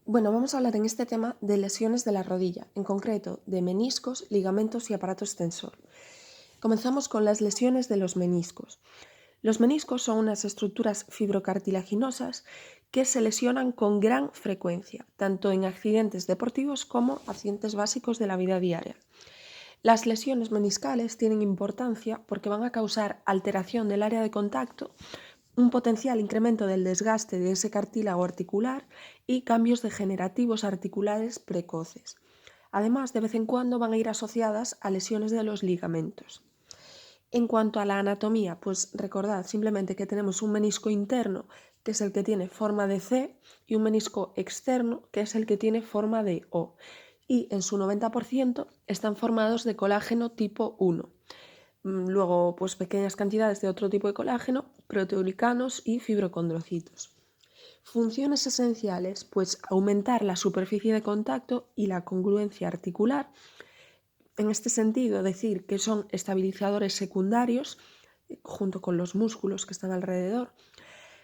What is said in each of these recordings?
Bueno, vamos a hablar en este tema de lesiones de la rodilla, en concreto de meniscos, ligamentos y aparato extensor. Comenzamos con las lesiones de los meniscos. Los meniscos son unas estructuras fibrocartilaginosas que se lesionan con gran frecuencia, tanto en accidentes deportivos como accidentes básicos de la vida diaria. Las lesiones meniscales tienen importancia porque van a causar alteración del área de contacto, un potencial incremento del desgaste de ese cartílago articular y cambios degenerativos articulares precoces. Además, de vez en cuando van a ir asociadas a lesiones de los ligamentos. En cuanto a la anatomía, pues recordad simplemente que tenemos un menisco interno, que es el que tiene forma de C, y un menisco externo, que es el que tiene forma de O. Y en su 90% están formados de colágeno tipo 1. Luego, pues pequeñas cantidades de otro tipo de colágeno, proteoglicanos y fibrocondrocitos. Funciones esenciales, pues aumentar la superficie de contacto y la congruencia articular. En este sentido, decir que son estabilizadores secundarios junto con los músculos que están alrededor.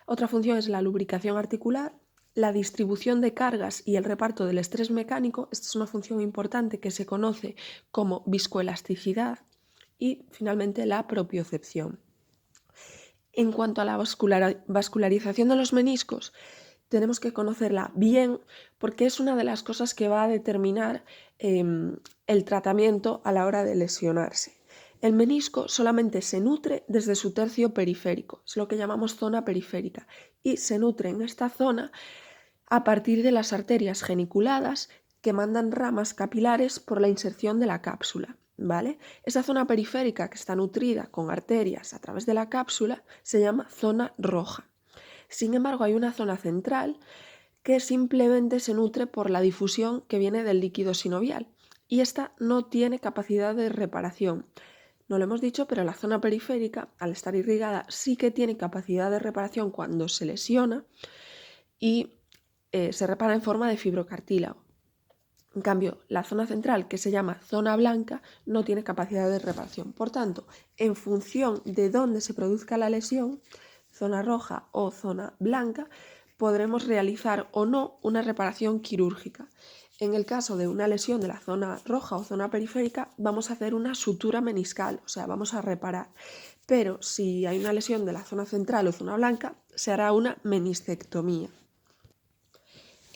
Otra función es la lubricación articular, la distribución de cargas y el reparto del estrés mecánico. Esta es una función importante que se conoce como viscoelasticidad. Y finalmente la propiocepción. En cuanto a la vascularización de los meniscos, tenemos que conocerla bien porque es una de las cosas que va a determinar el tratamiento a la hora de lesionarse. El menisco solamente se nutre desde su tercio periférico, es lo que llamamos zona periférica, y se nutre en esta zona a partir de las arterias geniculadas que mandan ramas capilares por la inserción de la cápsula. ¿Vale? Esa zona periférica que está nutrida con arterias a través de la cápsula se llama zona roja. Sin embargo, hay una zona central que simplemente se nutre por la difusión que viene del líquido sinovial y esta no tiene capacidad de reparación. No lo hemos dicho, pero la zona periférica, al estar irrigada, sí que tiene capacidad de reparación cuando se lesiona y se repara en forma de fibrocartílago. En cambio, la zona central, que se llama zona blanca, no tiene capacidad de reparación. Por tanto, en función de dónde se produzca la lesión, zona roja o zona blanca, podremos realizar o no una reparación quirúrgica. En el caso de una lesión de la zona roja o zona periférica, vamos a hacer una sutura meniscal, o sea, vamos a reparar. Pero si hay una lesión de la zona central o zona blanca, se hará una meniscectomía.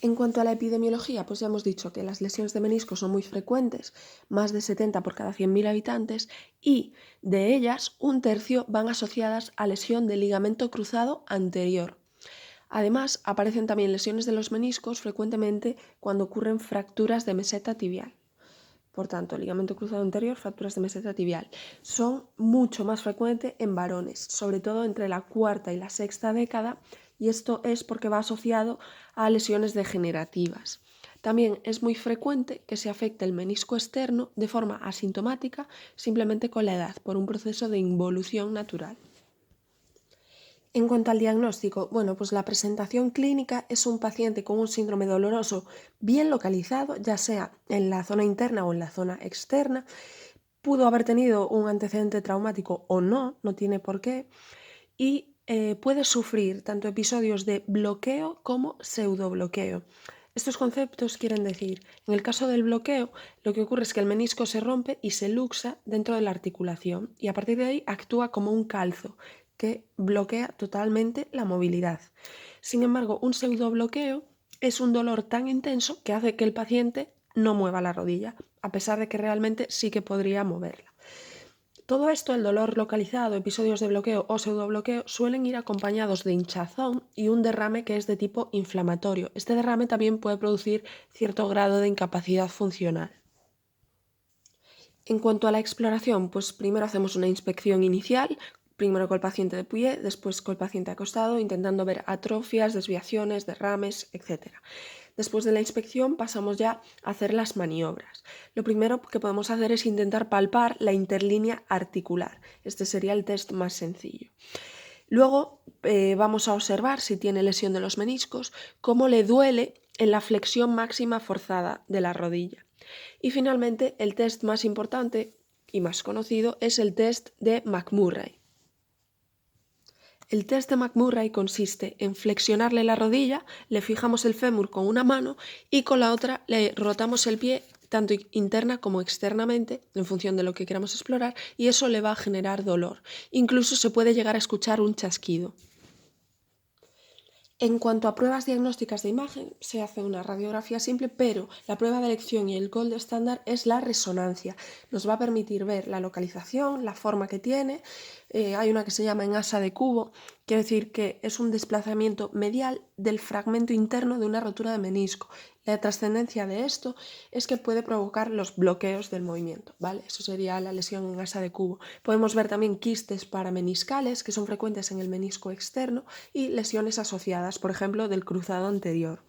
En cuanto a la epidemiología, pues ya hemos dicho que las lesiones de menisco son muy frecuentes, más de 70 por cada 100.000 habitantes, y de ellas un tercio van asociadas a lesión del ligamento cruzado anterior. Además, aparecen también lesiones de los meniscos frecuentemente cuando ocurren fracturas de meseta tibial. Por tanto, ligamento cruzado anterior, fracturas de meseta tibial. Son mucho más frecuentes en varones, sobre todo entre la cuarta y la sexta década, y esto es porque va asociado a lesiones degenerativas. También es muy frecuente que se afecte el menisco externo de forma asintomática, simplemente con la edad, por un proceso de involución natural. En cuanto al diagnóstico, bueno, pues la presentación clínica es un paciente con un síndrome doloroso bien localizado, ya sea en la zona interna o en la zona externa. Pudo haber tenido un antecedente traumático o no, no tiene por qué, y puede sufrir tanto episodios de bloqueo como pseudobloqueo. Estos conceptos quieren decir, en el caso del bloqueo, lo que ocurre es que el menisco se rompe y se luxa dentro de la articulación y a partir de ahí actúa como un calzo que bloquea totalmente la movilidad. Sin embargo, un pseudobloqueo es un dolor tan intenso que hace que el paciente no mueva la rodilla, a pesar de que realmente sí que podría moverla. Todo esto, el dolor localizado, episodios de bloqueo o pseudobloqueo, suelen ir acompañados de hinchazón y un derrame que es de tipo inflamatorio. Este derrame también puede producir cierto grado de incapacidad funcional. En cuanto a la exploración, pues primero hacemos una inspección inicial, primero con el paciente de pie, después con el paciente acostado, intentando ver atrofias, desviaciones, derrames, etc. Después de la inspección pasamos ya a hacer las maniobras. Lo primero que podemos hacer es intentar palpar la interlínea articular. Este sería el test más sencillo. Luego vamos a observar si tiene lesión de los meniscos, cómo le duele en la flexión máxima forzada de la rodilla. Y finalmente, el test más importante y más conocido es el test de McMurray. El test de McMurray consiste en flexionarle la rodilla, le fijamos el fémur con una mano y con la otra le rotamos el pie tanto interna como externamente, en función de lo que queramos explorar, y eso le va a generar dolor. Incluso se puede llegar a escuchar un chasquido. En cuanto a pruebas diagnósticas de imagen, se hace una radiografía simple, pero la prueba de elección y el gold estándar es la resonancia. Nos va a permitir ver la localización, la forma que tiene. Hay una que se llama en asa de cubo, quiere decir que es un desplazamiento medial del fragmento interno de una rotura de menisco. La trascendencia de esto es que puede provocar los bloqueos del movimiento, ¿vale? Eso sería la lesión en asa de cubo. Podemos ver también quistes parameniscales, que son frecuentes en el menisco externo, y lesiones asociadas, por ejemplo, del cruzado anterior.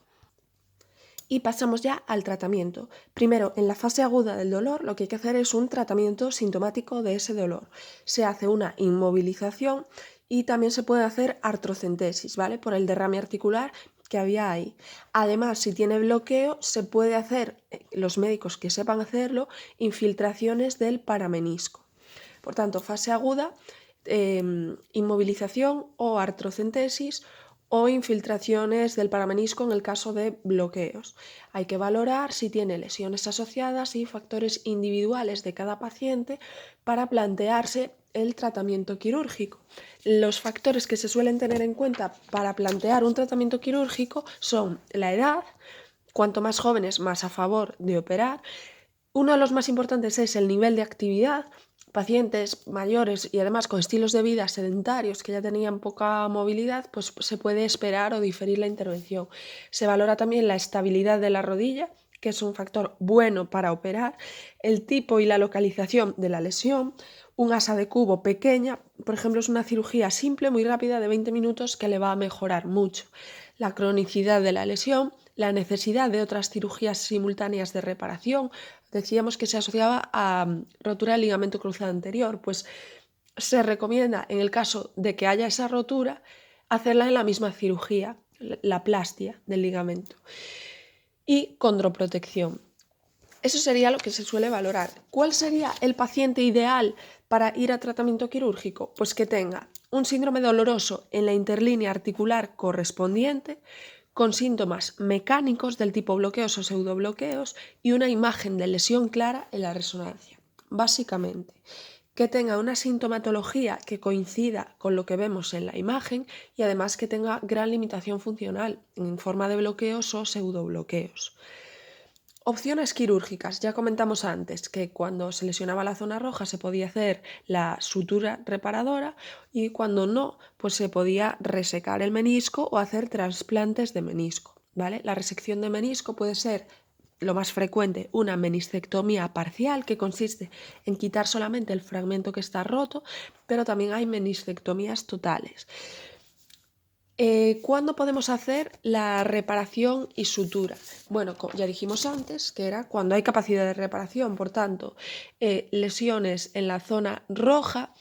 Y pasamos ya al tratamiento. Primero, en la fase aguda del dolor, lo que hay que hacer es un tratamiento sintomático de ese dolor. Se hace una inmovilización y también se puede hacer artrocentesis, ¿vale? Por el derrame articular que había ahí. Además, si tiene bloqueo, se puede hacer, los médicos que sepan hacerlo, infiltraciones del paramenisco. Por tanto, fase aguda, inmovilización o artrocentesis o infiltraciones del paramenisco en el caso de bloqueos. Hay que valorar si tiene lesiones asociadas y factores individuales de cada paciente para plantearse el tratamiento quirúrgico. Los factores que se suelen tener en cuenta para plantear un tratamiento quirúrgico son la edad, cuanto más jóvenes más a favor de operar. Uno de los más importantes es el nivel de actividad. Pacientes mayores y además con estilos de vida sedentarios que ya tenían poca movilidad, pues se puede esperar o diferir la intervención. Se valora también la estabilidad de la rodilla, que es un factor bueno para operar, el tipo y la localización de la lesión. Un asa de cubo pequeña, por ejemplo, es una cirugía simple, muy rápida, de 20 minutos que le va a mejorar mucho. La cronicidad de la lesión, la necesidad de otras cirugías simultáneas de reparación. Decíamos que se asociaba a rotura del ligamento cruzado anterior, pues se recomienda, en el caso de que haya esa rotura, hacerla en la misma cirugía, la plastia del ligamento. Y condroprotección. Eso sería lo que se suele valorar. ¿Cuál sería el paciente ideal para ir a tratamiento quirúrgico? Pues que tenga un síndrome doloroso en la interlínea articular correspondiente, con síntomas mecánicos del tipo bloqueos o pseudobloqueos y una imagen de lesión clara en la resonancia. Básicamente, que tenga una sintomatología que coincida con lo que vemos en la imagen y además que tenga gran limitación funcional en forma de bloqueos o pseudobloqueos. Opciones quirúrgicas. Ya comentamos antes que cuando se lesionaba la zona roja se podía hacer la sutura reparadora y cuando no, pues se podía resecar el menisco o hacer trasplantes de menisco, ¿vale? La resección de menisco puede ser, lo más frecuente, una meniscectomía parcial, que consiste en quitar solamente el fragmento que está roto, pero también hay meniscectomías totales. ¿Cuándo podemos hacer la reparación y sutura? Bueno, ya dijimos antes que era cuando hay capacidad de reparación, por tanto, lesiones en la zona roja,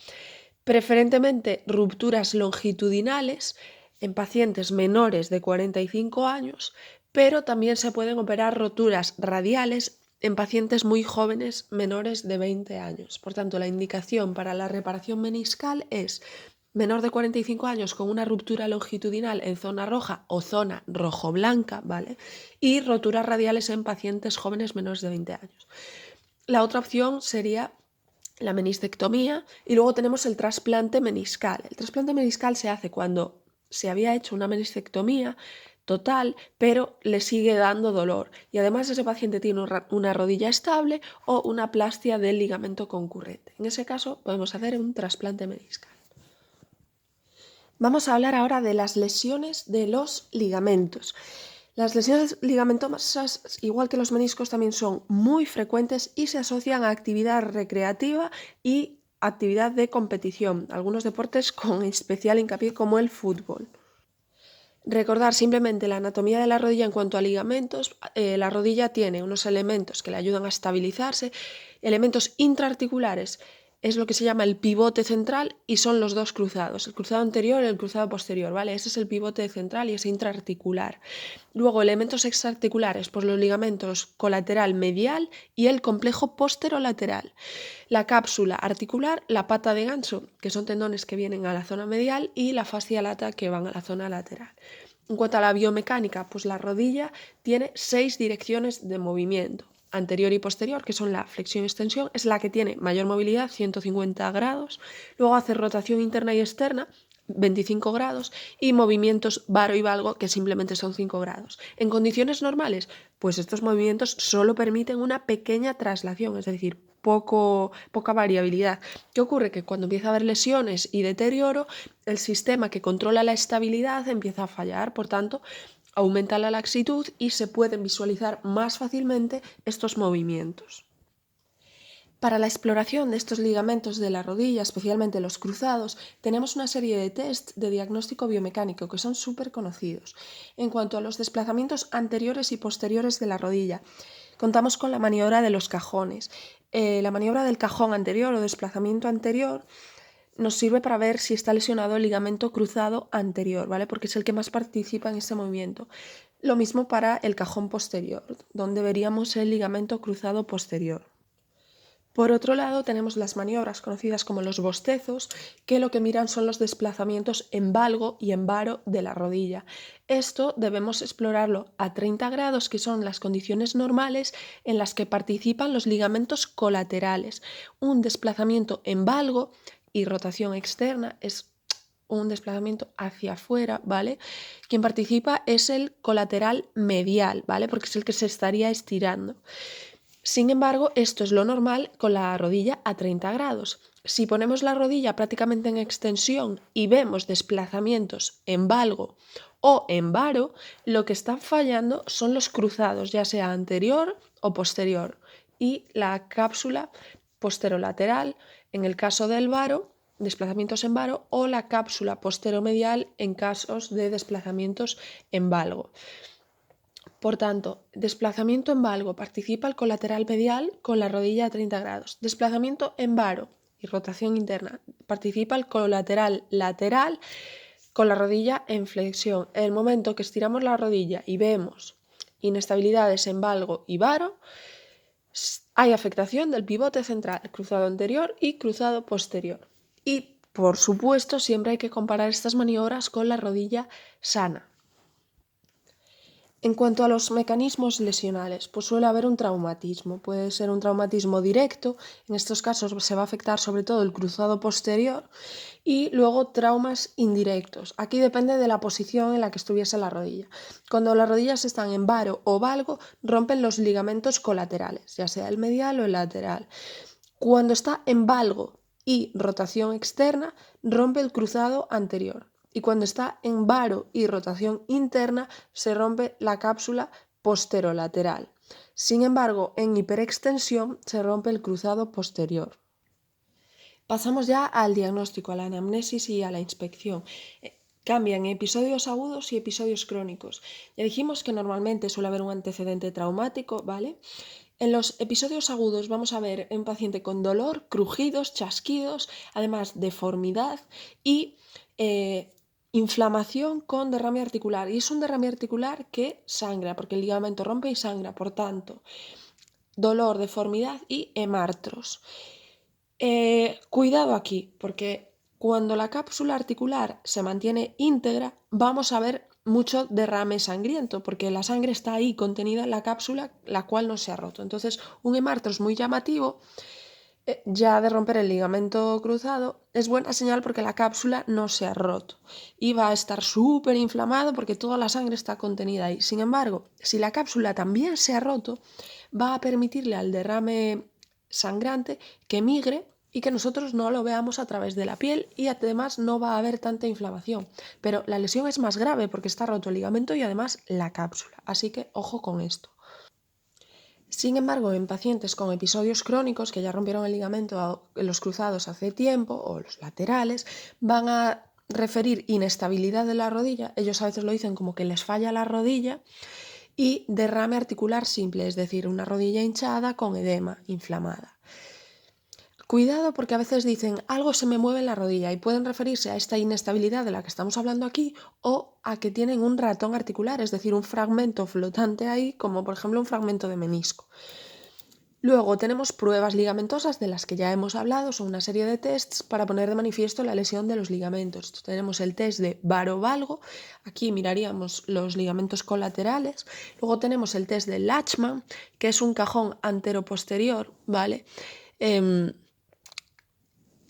preferentemente rupturas longitudinales en pacientes menores de 45 años, pero también se pueden operar roturas radiales en pacientes muy jóvenes menores de 20 años. Por tanto, la indicación para la reparación meniscal es menor de 45 años con una ruptura longitudinal en zona roja o zona rojo-blanca, ¿vale? Y roturas radiales en pacientes jóvenes menores de 20 años. La otra opción sería la meniscectomía y luego tenemos el trasplante meniscal. El trasplante meniscal se hace cuando se había hecho una meniscectomía total, pero le sigue dando dolor y además ese paciente tiene una rodilla estable o una plastia del ligamento concurrente. En ese caso podemos hacer un trasplante meniscal. Vamos a hablar ahora de las lesiones de los ligamentos. Las lesiones ligamentosas, igual que los meniscos, también son muy frecuentes y se asocian a actividad recreativa y actividad de competición, algunos deportes con especial hincapié como el fútbol. Recordar simplemente la anatomía de la rodilla en cuanto a ligamentos. La rodilla tiene unos elementos que le ayudan a estabilizarse, elementos intraarticulares es lo que se llama el pivote central y son los dos cruzados, el cruzado anterior y el cruzado posterior, ¿vale? Ese es el pivote central y es intraarticular. Luego, elementos extraarticulares, pues los ligamentos colateral medial y el complejo posterolateral. La cápsula articular, la pata de gancho, que son tendones que vienen a la zona medial, y la fascia lata, que van a la zona lateral. En cuanto a la biomecánica, pues la rodilla tiene 6 direcciones de movimiento. Anterior y posterior, que son la flexión y extensión, es la que tiene mayor movilidad, 150 grados. Luego hace rotación interna y externa, 25 grados, y movimientos varo y valgo, que simplemente son 5 grados. En condiciones normales, pues estos movimientos solo permiten una pequeña traslación, es decir, poca variabilidad. ¿Qué ocurre? Que cuando empieza a haber lesiones y deterioro, el sistema que controla la estabilidad empieza a fallar, por tanto, aumenta la laxitud y se pueden visualizar más fácilmente estos movimientos. Para la exploración de estos ligamentos de la rodilla, especialmente los cruzados, tenemos una serie de test de diagnóstico biomecánico que son súper conocidos. En cuanto a los desplazamientos anteriores y posteriores de la rodilla, contamos con la maniobra de los cajones. La maniobra del cajón anterior o desplazamiento anterior nos sirve para ver si está lesionado el ligamento cruzado anterior, ¿vale? Porque es el que más participa en este movimiento. Lo mismo para el cajón posterior, donde veríamos el ligamento cruzado posterior. Por otro lado, tenemos las maniobras conocidas como los bostezos, que lo que miran son los desplazamientos en valgo y en varo de la rodilla. Esto debemos explorarlo a 30 grados, que son las condiciones normales en las que participan los ligamentos colaterales. Un desplazamiento en valgo y rotación externa es un desplazamiento hacia afuera, ¿vale? Quien participa es el colateral medial, ¿vale? Porque es el que se estaría estirando. Sin embargo, esto es lo normal con la rodilla a 30 grados. Si ponemos la rodilla prácticamente en extensión y vemos desplazamientos en valgo o en varo, lo que está fallando son los cruzados, ya sea anterior o posterior, y la cápsula posterolateral, en el caso del varo, desplazamientos en varo, o la cápsula posteromedial en casos de desplazamientos en valgo. Por tanto, desplazamiento en valgo participa el colateral medial con la rodilla a 30 grados. Desplazamiento en varo y rotación interna participa el colateral lateral con la rodilla en flexión. En el momento que estiramos la rodilla y vemos inestabilidades en valgo y varo, hay afectación del pivote central, cruzado anterior y cruzado posterior. Y, por supuesto, siempre hay que comparar estas maniobras con la rodilla sana. En cuanto a los mecanismos lesionales, pues suele haber un traumatismo. Puede ser un traumatismo directo, en estos casos se va a afectar sobre todo el cruzado posterior, y luego traumas indirectos. Aquí depende de la posición en la que estuviese la rodilla. Cuando las rodillas están en varo o valgo, rompen los ligamentos colaterales, ya sea el medial o el lateral. Cuando está en valgo y rotación externa, rompe el cruzado anterior. Y cuando está en varo y rotación interna, se rompe la cápsula posterolateral. Sin embargo, en hiperextensión se rompe el cruzado posterior. Pasamos ya al diagnóstico, a la anamnesis y a la inspección. Cambian episodios agudos y episodios crónicos. Ya dijimos que normalmente suele haber un antecedente traumático, ¿vale? En los episodios agudos vamos a ver un paciente con dolor, crujidos, chasquidos, además deformidad y inflamación con derrame articular. Y es un derrame articular que sangra, porque el ligamento rompe y sangra, por tanto, dolor, deformidad y hemartros. Cuidado aquí, porque cuando la cápsula articular se mantiene íntegra, vamos a ver mucho derrame sangriento, porque la sangre está ahí contenida en la cápsula, la cual no se ha roto. Entonces, un hemartros muy llamativo, ya de romper el ligamento cruzado, es buena señal porque la cápsula no se ha roto y va a estar súper inflamado porque toda la sangre está contenida ahí. Sin embargo, si la cápsula también se ha roto, va a permitirle al derrame sangrante que migre y que nosotros no lo veamos a través de la piel, y además no va a haber tanta inflamación. Pero la lesión es más grave porque está roto el ligamento y además la cápsula, así que ojo con esto. Sin embargo, en pacientes con episodios crónicos que ya rompieron el ligamento en los cruzados hace tiempo o los laterales, van a referir inestabilidad de la rodilla. Ellos a veces lo dicen como que les falla la rodilla, y derrame articular simple, es decir, una rodilla hinchada con edema, inflamada. Cuidado porque a veces dicen algo se me mueve en la rodilla y pueden referirse a esta inestabilidad de la que estamos hablando aquí o a que tienen un ratón articular, es decir, un fragmento flotante ahí, como por ejemplo un fragmento de menisco. Luego tenemos pruebas ligamentosas de las que ya hemos hablado, son una serie de tests para poner de manifiesto la lesión de los ligamentos. Tenemos el test de Baro-Valgo, aquí miraríamos los ligamentos colaterales. Luego tenemos el test de Lachman, que es un cajón anteroposterior, ¿vale?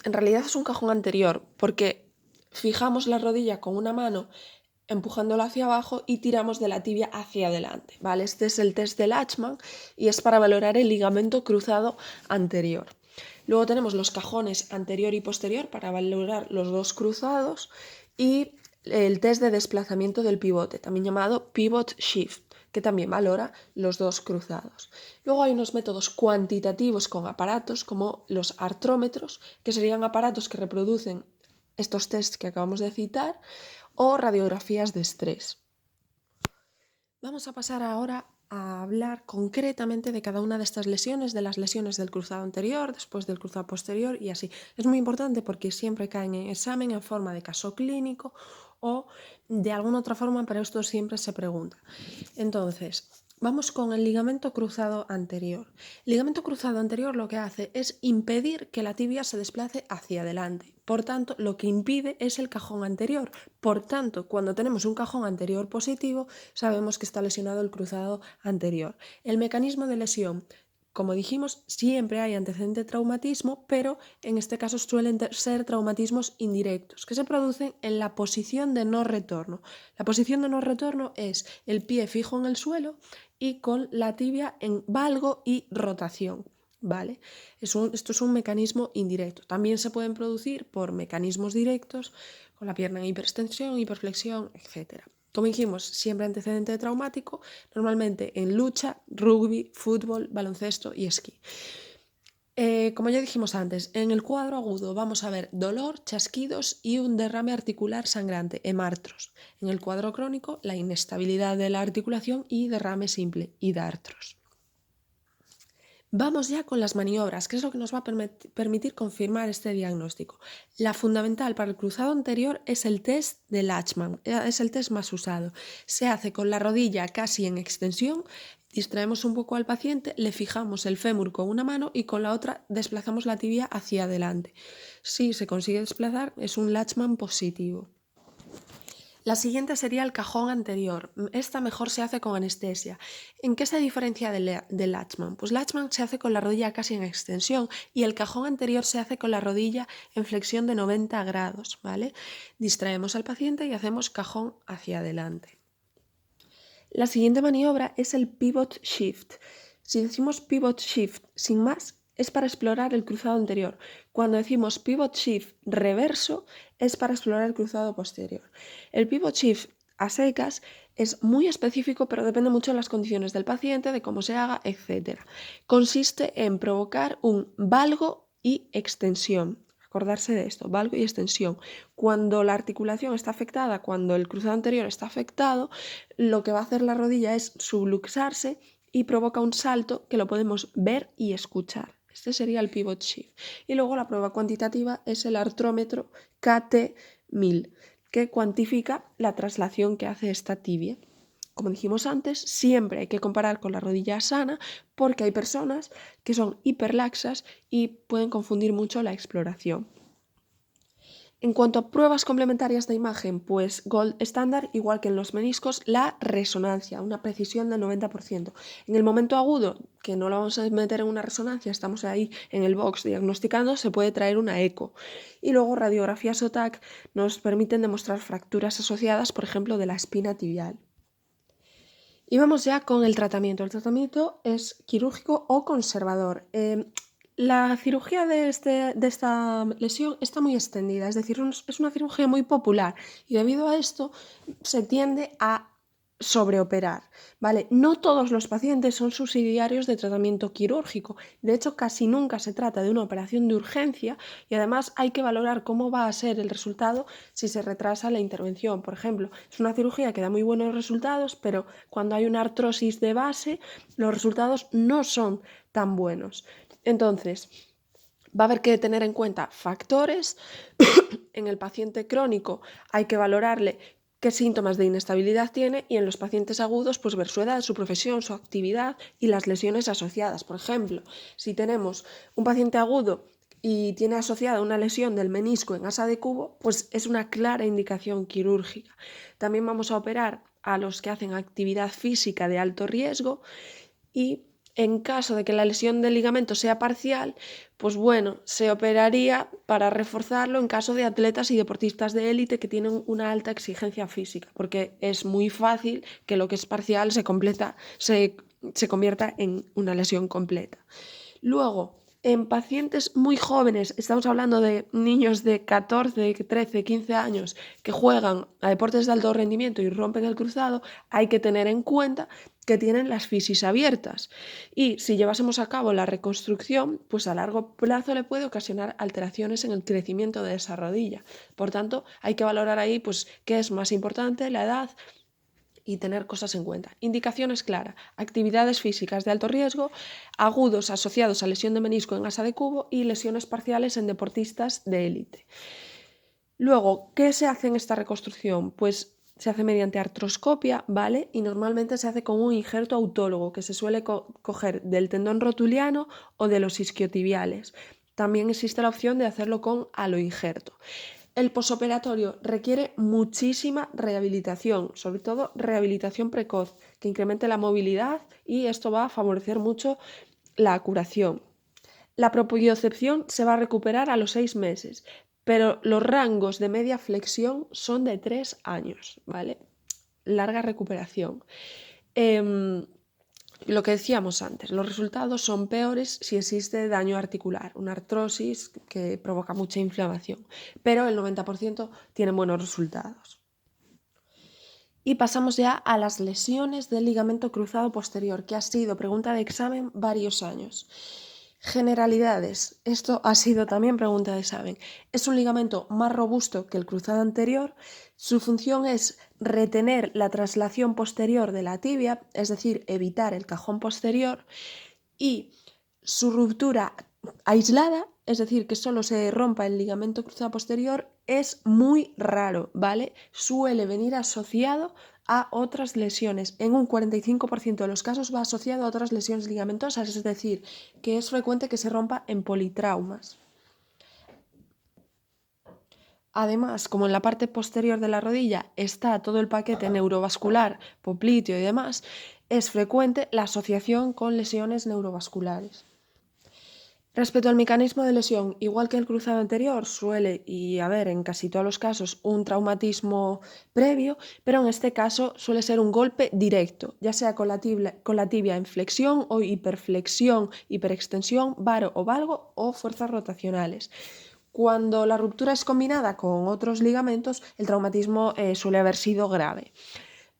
En realidad es un cajón anterior porque fijamos la rodilla con una mano empujándola hacia abajo y tiramos de la tibia hacia adelante, ¿vale? Este es el test de Lachman y es para valorar el ligamento cruzado anterior. Luego tenemos los cajones anterior y posterior para valorar los dos cruzados y el test de desplazamiento del pivote, también llamado pivot shift, que también valora los dos cruzados. Luego hay unos métodos cuantitativos con aparatos como los artrómetros, que serían aparatos que reproducen estos tests que acabamos de citar, o radiografías de estrés. Vamos a pasar ahora a hablar concretamente de cada una de estas lesiones, de las lesiones del cruzado anterior, después del cruzado posterior y así. Es muy importante porque siempre caen en examen en forma de caso clínico o de alguna otra forma, pero esto siempre se pregunta. Entonces, vamos con el ligamento cruzado anterior. El ligamento cruzado anterior lo que hace es impedir que la tibia se desplace hacia adelante. Por tanto, lo que impide es el cajón anterior. Por tanto, cuando tenemos un cajón anterior positivo, sabemos que está lesionado el cruzado anterior. El mecanismo de lesión, como dijimos, siempre hay antecedente de traumatismo, pero en este caso suelen ser traumatismos indirectos, que se producen en la posición de no retorno. La posición de no retorno es el pie fijo en el suelo y con la tibia en valgo y rotación. ¿Vale? Esto es un mecanismo indirecto. También se pueden producir por mecanismos directos, con la pierna en hiperextensión, hiperflexión, etc. Como dijimos, siempre antecedente traumático, normalmente en lucha, rugby, fútbol, baloncesto y esquí. Como ya dijimos antes, en el cuadro agudo vamos a ver dolor, chasquidos y un derrame articular sangrante, hemartros. En el cuadro crónico, la inestabilidad de la articulación y derrame simple, hidartros. Vamos ya con las maniobras, que es lo que nos va a permitir confirmar este diagnóstico. La fundamental para el cruzado anterior es el test de Lachman, es el test más usado. Se hace con la rodilla casi en extensión, distraemos un poco al paciente, le fijamos el fémur con una mano y con la otra desplazamos la tibia hacia adelante. Si se consigue desplazar, es un Lachman positivo. La siguiente sería el cajón anterior. Esta mejor se hace con anestesia. ¿En qué se diferencia de Lachman? Pues Lachman se hace con la rodilla casi en extensión y el cajón anterior se hace con la rodilla en flexión de 90 grados, ¿vale? Distraemos al paciente y hacemos cajón hacia adelante. La siguiente maniobra es el pivot shift. Si decimos pivot shift sin más, es para explorar el cruzado anterior. Cuando decimos pivot shift reverso, es para explorar el cruzado posterior. El pivot shift a secas es muy específico, pero depende mucho de las condiciones del paciente, de cómo se haga, etc. Consiste en provocar un valgo y extensión. Acordarse de esto, valgo y extensión. Cuando la articulación está afectada, cuando el cruzado anterior está afectado, lo que va a hacer la rodilla es subluxarse y provoca un salto que lo podemos ver y escuchar. Este sería el pivot shift. Y luego la prueba cuantitativa es el artrómetro KT1000, que cuantifica la traslación que hace esta tibia. Como dijimos antes, siempre hay que comparar con la rodilla sana porque hay personas que son hiperlaxas y pueden confundir mucho la exploración. En cuanto a pruebas complementarias de imagen, pues gold estándar, igual que en los meniscos, la resonancia, una precisión del 90%. En el momento agudo, que no lo vamos a meter en una resonancia, estamos ahí en el box diagnosticando, se puede traer una eco. Y luego radiografías OTAC nos permiten demostrar fracturas asociadas, por ejemplo, de la espina tibial. Y vamos ya con el tratamiento. El tratamiento es quirúrgico o conservador. La cirugía de esta lesión está muy extendida, es decir, es una cirugía muy popular y debido a esto se tiende a sobreoperar, ¿vale? No todos los pacientes son subsidiarios de tratamiento quirúrgico, de hecho casi nunca se trata de una operación de urgencia y además hay que valorar cómo va a ser el resultado si se retrasa la intervención. Por ejemplo, es una cirugía que da muy buenos resultados, pero cuando hay una artrosis de base, los resultados no son tan buenos. Entonces, Va a haber que tener en cuenta factores. En el paciente crónico hay que valorarle qué síntomas de inestabilidad tiene, y en los pacientes agudos pues ver su edad, su profesión, su actividad y las lesiones asociadas. Por ejemplo, si tenemos un paciente agudo y tiene asociada una lesión del menisco en asa de cubo, pues es una clara indicación quirúrgica. También vamos a operar a los que hacen actividad física de alto riesgo, y en caso de que la lesión del ligamento sea parcial, pues bueno, se operaría para reforzarlo en caso de atletas y deportistas de élite que tienen una alta exigencia física, porque es muy fácil que lo que es parcial se convierta en una lesión completa. Luego, en pacientes muy jóvenes, estamos hablando de niños de 14, 13, 15 años que juegan a deportes de alto rendimiento y rompen el cruzado, hay que tener en cuenta que tienen las fisis abiertas, y si llevásemos a cabo la reconstrucción, pues a largo plazo le puede ocasionar alteraciones en el crecimiento de esa rodilla. Por tanto, hay que valorar ahí pues qué es más importante, la edad, y tener cosas en cuenta. Indicaciones claras: actividades físicas de alto riesgo, agudos asociados a lesión de menisco en asa de cubo y lesiones parciales en deportistas de élite. Luego, ¿qué se hace en esta reconstrucción? Pues se hace mediante artroscopia, ¿vale? Y normalmente se hace con un injerto autólogo que se suele coger del tendón rotuliano o de los isquiotibiales. También existe la opción de hacerlo con aloinjerto. El posoperatorio requiere muchísima rehabilitación, sobre todo rehabilitación precoz, que incremente la movilidad, y esto va a favorecer mucho la curación. La propiocepción se va a recuperar a los 6 meses, pero los rangos de media flexión son de 3 años, ¿vale? Larga recuperación. Lo que decíamos antes, los resultados son peores si existe daño articular, una artrosis que provoca mucha inflamación, pero el 90% tienen buenos resultados. Y pasamos ya a las lesiones del ligamento cruzado posterior, que ha sido pregunta de examen varios años. Generalidades. Esto ha sido también pregunta de examen. Es un ligamento más robusto que el cruzado anterior. Su función es retener la traslación posterior de la tibia, es decir, evitar el cajón posterior, y su ruptura aislada, es decir, que solo se rompa el ligamento cruzado posterior, es muy raro, ¿vale? Suele venir asociado a otras lesiones. En un 45% de los casos va asociado a otras lesiones ligamentosas, es decir, que es frecuente que se rompa en politraumas. Además, como en la parte posterior de la rodilla está todo el paquete neurovascular, popliteo y demás, es frecuente la asociación con lesiones neurovasculares. Respecto al mecanismo de lesión, igual que el cruzado anterior, suele haber en casi todos los casos un traumatismo previo, pero en este caso suele ser un golpe directo, ya sea con la tibia en flexión o hiperflexión, hiperextensión, varo o valgo o fuerzas rotacionales. Cuando la ruptura es combinada con otros ligamentos, el traumatismo suele haber sido grave.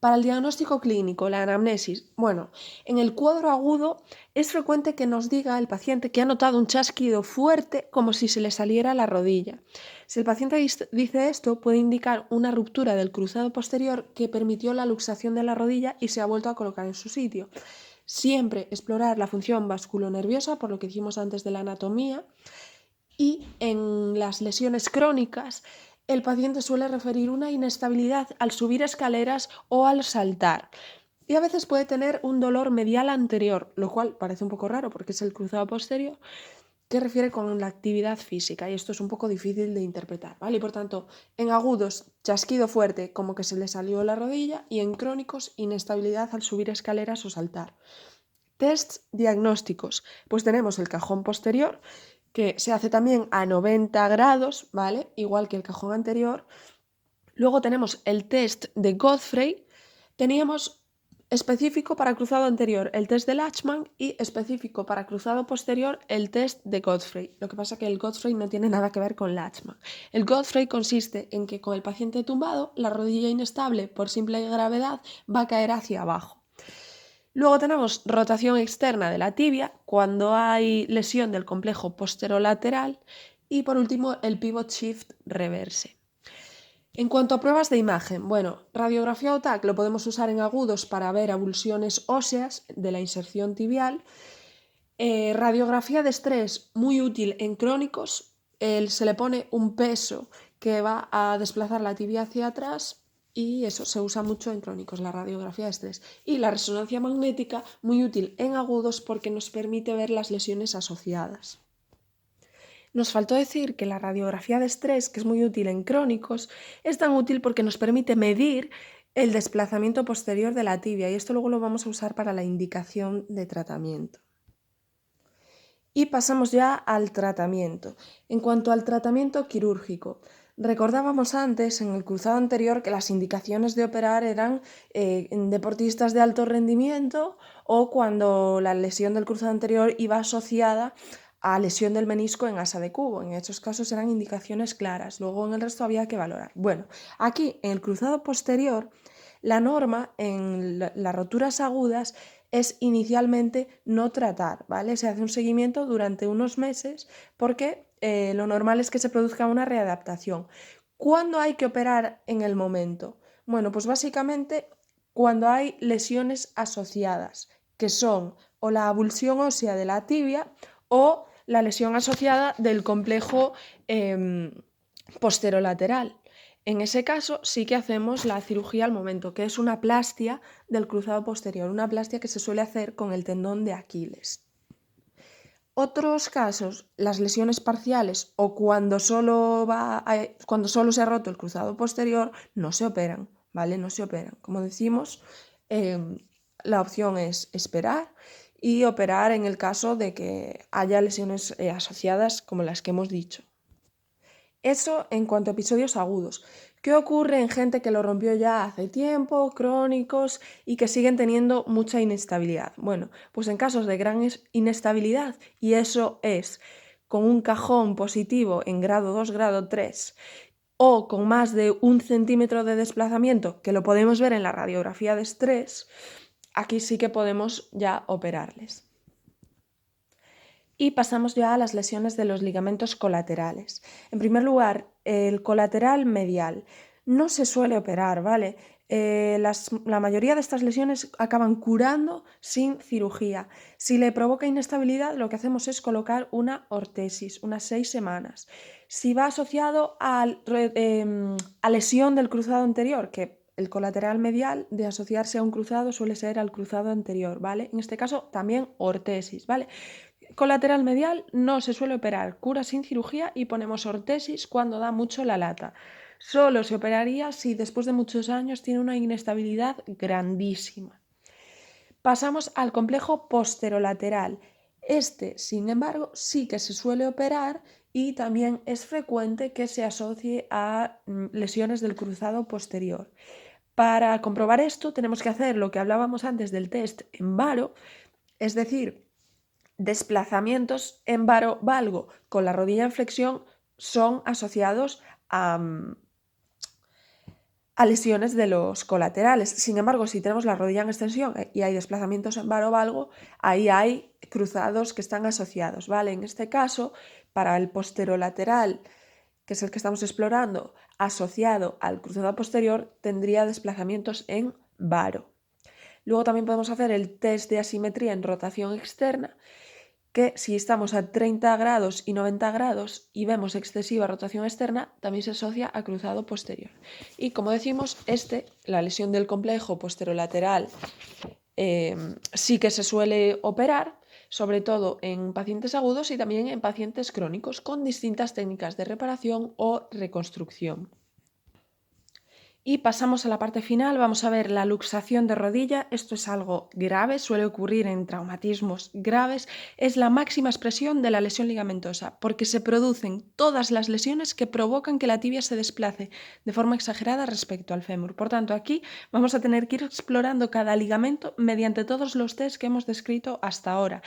Para el diagnóstico clínico, la anamnesis, bueno, en el cuadro agudo es frecuente que nos diga el paciente que ha notado un chasquido fuerte como si se le saliera la rodilla. Si el paciente dice esto, puede indicar una ruptura del cruzado posterior que permitió la luxación de la rodilla y se ha vuelto a colocar en su sitio. Siempre explorar la función vasculonerviosa, por lo que dijimos antes de la anatomía, y en las lesiones crónicas el paciente suele referir una inestabilidad al subir escaleras o al saltar, y a veces puede tener un dolor medial anterior, lo cual parece un poco raro porque es el cruzado posterior, que refiere con la actividad física, y esto es un poco difícil de interpretar, ¿vale? Y por tanto, en agudos, chasquido fuerte como que se le salió la rodilla, y en crónicos, inestabilidad al subir escaleras o saltar. Tests diagnósticos, pues tenemos el cajón posterior, que se hace también a 90 grados, ¿vale? Igual que el cajón anterior. Luego tenemos el test de Godfrey. Teníamos específico para cruzado anterior el test de Lachman y específico para cruzado posterior el test de Godfrey. Lo que pasa es que el Godfrey no tiene nada que ver con Lachman. El Godfrey consiste en que con el paciente tumbado, la rodilla inestable por simple gravedad va a caer hacia abajo. Luego tenemos rotación externa de la tibia cuando hay lesión del complejo posterolateral, y por último el pivot shift reverse. En cuanto a pruebas de imagen, bueno, radiografía o TAC lo podemos usar en agudos para ver avulsiones óseas de la inserción tibial. Radiografía de estrés, muy útil en crónicos. Se le pone un peso que va a desplazar la tibia hacia atrás y eso se usa mucho en crónicos, la radiografía de estrés. Y la resonancia magnética, muy útil en agudos porque nos permite ver las lesiones asociadas. Nos faltó decir que la radiografía de estrés, que es muy útil en crónicos, es tan útil porque nos permite medir el desplazamiento posterior de la tibia y esto luego lo vamos a usar para la indicación de tratamiento. Y pasamos ya al tratamiento. En cuanto al tratamiento quirúrgico, recordábamos antes en el cruzado anterior que las indicaciones de operar eran en deportistas de alto rendimiento o cuando la lesión del cruzado anterior iba asociada a lesión del menisco en asa de cubo. En estos casos eran indicaciones claras, luego en el resto había que valorar. Bueno, aquí en el cruzado posterior, la norma en las roturas agudas es inicialmente no tratar, ¿vale? Se hace un seguimiento durante unos meses porque lo normal es que se produzca una readaptación. ¿Cuándo hay que operar en el momento? Bueno, pues básicamente cuando hay lesiones asociadas, que son o la avulsión ósea de la tibia o la lesión asociada del complejo posterolateral. En ese caso sí que hacemos la cirugía al momento, que es una plastia del cruzado posterior, una plastia que se suele hacer con el tendón de Aquiles. Otros casos, las lesiones parciales o cuando solo se ha roto el cruzado posterior, no se operan, ¿vale? No se operan. Como decimos, la opción es esperar y operar en el caso de que haya lesiones asociadas como las que hemos dicho. Eso en cuanto a episodios agudos. ¿Qué ocurre en gente que lo rompió ya hace tiempo, crónicos y que siguen teniendo mucha inestabilidad? Bueno, pues en casos de gran inestabilidad, y eso es con un cajón positivo en grado 2, grado 3, o con más de 1 centímetro de desplazamiento, que lo podemos ver en la radiografía de estrés, aquí sí que podemos ya operarles. Y pasamos ya a las lesiones de los ligamentos colaterales. En primer lugar, el colateral medial no se suele operar, ¿vale? La mayoría de estas lesiones acaban curando sin cirugía. Si le provoca inestabilidad, lo que hacemos es colocar una ortesis, unas 6 semanas. Si va asociado a lesión del cruzado anterior, que el colateral medial de asociarse a un cruzado suele ser al cruzado anterior, ¿vale? En este caso también ortesis, ¿vale? Colateral medial no se suele operar, cura sin cirugía y ponemos ortesis cuando da mucho la lata. Solo se operaría si después de muchos años tiene una inestabilidad grandísima. Pasamos al complejo posterolateral. Este, sin embargo, sí que se suele operar y también es frecuente que se asocie a lesiones del cruzado posterior. Para comprobar esto tenemos que hacer lo que hablábamos antes del test en varo, es decir, desplazamientos en varo-valgo con la rodilla en flexión son asociados a lesiones de los colaterales. Sin embargo, si tenemos la rodilla en extensión y hay desplazamientos en varo-valgo, ahí hay cruzados que están asociados, ¿vale? En este caso, para el posterolateral, que es el que estamos explorando, asociado al cruzado posterior, tendría desplazamientos en varo. Luego también podemos hacer el test de asimetría en rotación externa, que si estamos a 30 grados y 90 grados y vemos excesiva rotación externa, también se asocia a cruzado posterior. Y como decimos, la lesión del complejo posterolateral, sí que se suele operar, sobre todo en pacientes agudos y también en pacientes crónicos, con distintas técnicas de reparación o reconstrucción. Y pasamos a la parte final, vamos a ver la luxación de rodilla. Esto es algo grave, suele ocurrir en traumatismos graves. Es la máxima expresión de la lesión ligamentosa, porque se producen todas las lesiones que provocan que la tibia se desplace de forma exagerada respecto al fémur. Por tanto, aquí vamos a tener que ir explorando cada ligamento mediante todos los test que hemos descrito hasta ahora.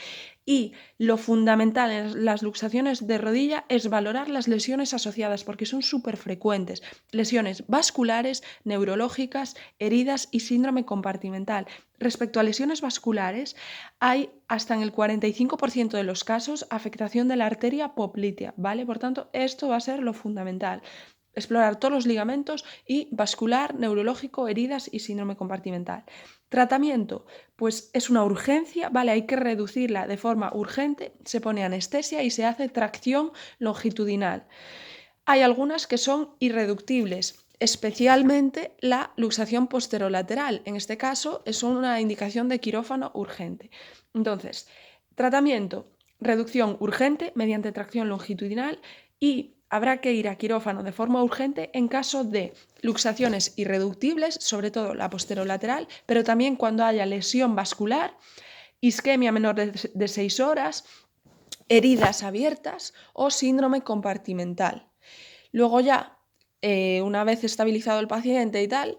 Y lo fundamental en las luxaciones de rodilla es valorar las lesiones asociadas, porque son súper frecuentes. Lesiones vasculares, neurológicas, heridas y síndrome compartimental. Respecto a lesiones vasculares, hay hasta en el 45% de los casos afectación de la arteria poplitea, ¿vale? Por tanto, esto va a ser lo fundamental. Explorar todos los ligamentos y vascular, neurológico, heridas y síndrome compartimental. Tratamiento, pues es una urgencia, ¿vale? Hay que reducirla de forma urgente, se pone anestesia y se hace tracción longitudinal. Hay algunas que son irreductibles, especialmente la luxación posterolateral. En este caso es una indicación de quirófano urgente. Entonces, tratamiento, reducción urgente mediante tracción longitudinal y habrá que ir a quirófano de forma urgente en caso de luxaciones irreductibles, sobre todo la posterolateral, pero también cuando haya lesión vascular, isquemia menor de 6 horas, heridas abiertas o síndrome compartimental. Luego ya, una vez estabilizado el paciente y tal,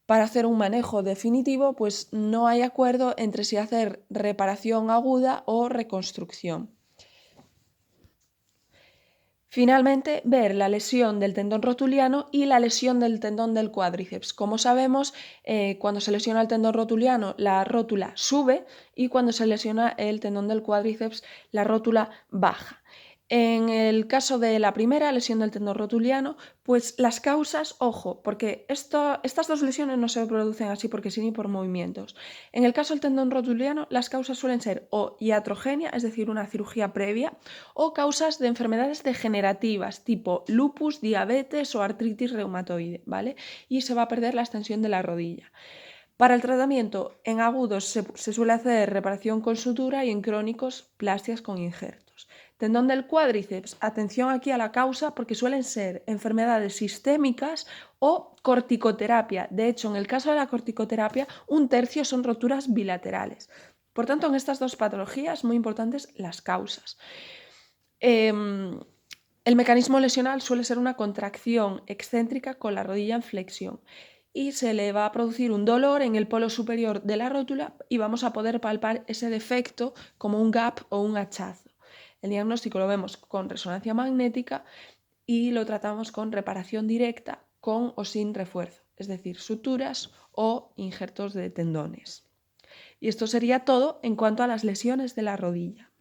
para hacer un manejo definitivo, pues no hay acuerdo entre si hacer reparación aguda o reconstrucción. Finalmente, ver la lesión del tendón rotuliano y la lesión del tendón del cuádriceps. Como sabemos, cuando se lesiona el tendón rotuliano, la rótula sube y cuando se lesiona el tendón del cuádriceps, la rótula baja. En el caso de la primera lesión del tendón rotuliano, pues las causas, ojo, porque estas dos lesiones no se producen así porque sí ni por movimientos. En el caso del tendón rotuliano, las causas suelen ser o iatrogenia, es decir, una cirugía previa, o causas de enfermedades degenerativas tipo lupus, diabetes o artritis reumatoide, ¿vale? Y se va a perder la extensión de la rodilla. Para el tratamiento en agudos se suele hacer reparación con sutura y en crónicos plastias con injertos. Tendón del cuádriceps, atención aquí a la causa porque suelen ser enfermedades sistémicas o corticoterapia. De hecho, en el caso de la corticoterapia, 1/3 son roturas bilaterales. Por tanto, en estas dos patologías, muy importantes las causas. El mecanismo lesional suele ser una contracción excéntrica con la rodilla en flexión y se le va a producir un dolor en el polo superior de la rótula y vamos a poder palpar ese defecto como un gap o un hachazo. El diagnóstico lo vemos con resonancia magnética y lo tratamos con reparación directa con o sin refuerzo, es decir, suturas o injertos de tendones. Y esto sería todo en cuanto a las lesiones de la rodilla.